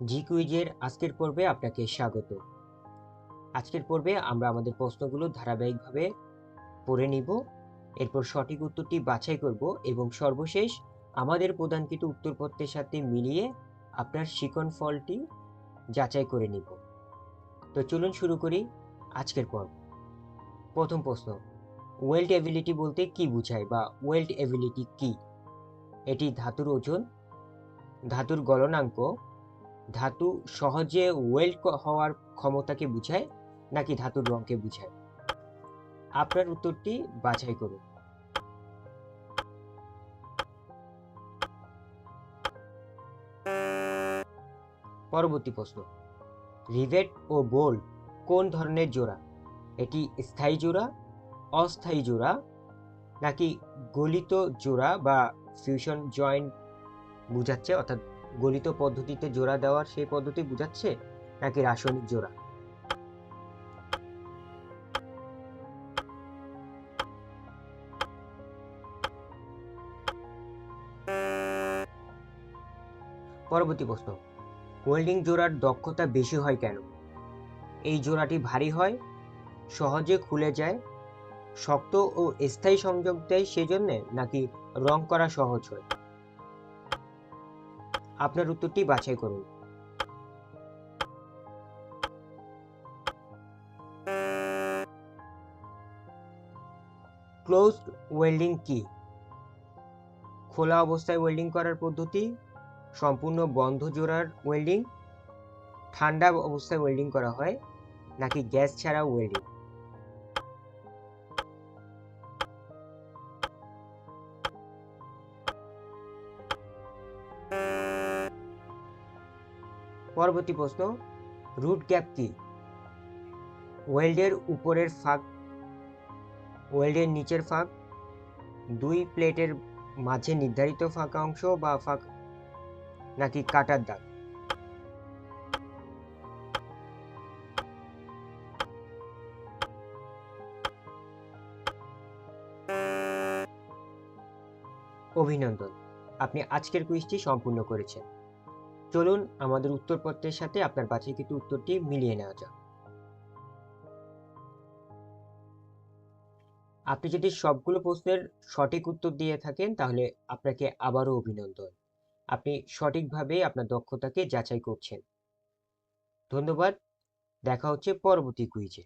জি কুইজের আজকের পর্বে আপনাকে স্বাগত। আজকের পর্বে আমরা আমাদের প্রশ্নগুলো ধারাবাহিকভাবে পড়ে নিব, এরপর সঠিক উত্তরটি বাছাই করব এবং সর্বশেষ আমাদের প্রদানকৃত উত্তরপত্রের সাথে মিলিয়ে আপনার শিখন ফলটি যাচাই করে নিব। তো চলুন শুরু করি আজকের পর্ব। প্রথম প্রশ্ন, ওয়েল্ড এবিলিটি বলতে কি বোঝায় বা ওয়েল্ড এবিলিটি কি? এটি ধাতুর ওজন, ধাতুর গলনাঙ্ক, ধাতু সহজে ওয়েল্ড হওয়ার ক্ষমতাকে বোঝায় নাকি ধাতুর রঙকে বোঝায়? আপনার উত্তরটি বাছাই করুন। পরবর্তী প্রশ্ন, রিভেট ও বোল্ট কোন ধরনের জোড়া? এটি স্থায়ী জোড়া, অস্থায়ী জোড়া, নাকি গলিত জোড়া বা ফিউশন জয়েন্ট বোঝাচ্ছে, অর্থাৎ গলিত পদ্ধতিতে জোড়া দেওয়ার সেই পদ্ধতি বোঝাচ্ছে, নাকি রাসায়নিক জোড়া? পরবর্তী প্রশ্ন, ওয়েল্ডিং জোড়ার দক্ষতা বেশি হয় কেন? এই জোড়াটি ভারী হয়, সহজে খুলে যায়, শক্ত ও স্থায়ী সংযোগ দেয় সেজন্য, নাকি রং করা সহজ হয়? আপনার উত্তরটি বাছাই করুন। ক্লোজড ওয়েল্ডিং কি? খোলা অবস্থায় ওয়েল্ডিং করার পদ্ধতি, সম্পূর্ণ বন্ধ জোড়ার ওয়েল্ডিং, ঠান্ডা অবস্থায় ওয়েল্ডিং করা হয়, নাকি গ্যাস ছাড়া ওয়েল্ডিং? পরবর্তী প্রশ্ন, রুট গ্যাপ কি? ওয়েল্ডের উপরের ফাঁক, ওয়েল্ডের নিচের ফাঁক, দুই প্লেটের মাঝে নির্ধারিত ফাঁকা অংশ বা ফাঁক, নাকি কাটার দাগ? অভিনন্দন, আপনি আজকের কুইজটি সম্পূর্ণ করেছেন। চলুন আমাদের উত্তরপত্রের সাথে আপনার বাছাইকৃত উত্তরটি মিলিয়ে নেওয়া যাক। আপনি যদি সবগুলো প্রশ্নের সঠিক উত্তর দিয়ে থাকেন তাহলে আপনাকে আবারও অভিনন্দন। আপনি সঠিকভাবে আপনার দক্ষতাকে যাচাই করছেন। ধন্যবাদ। দেখা হচ্ছে পরবর্তী কুইজে।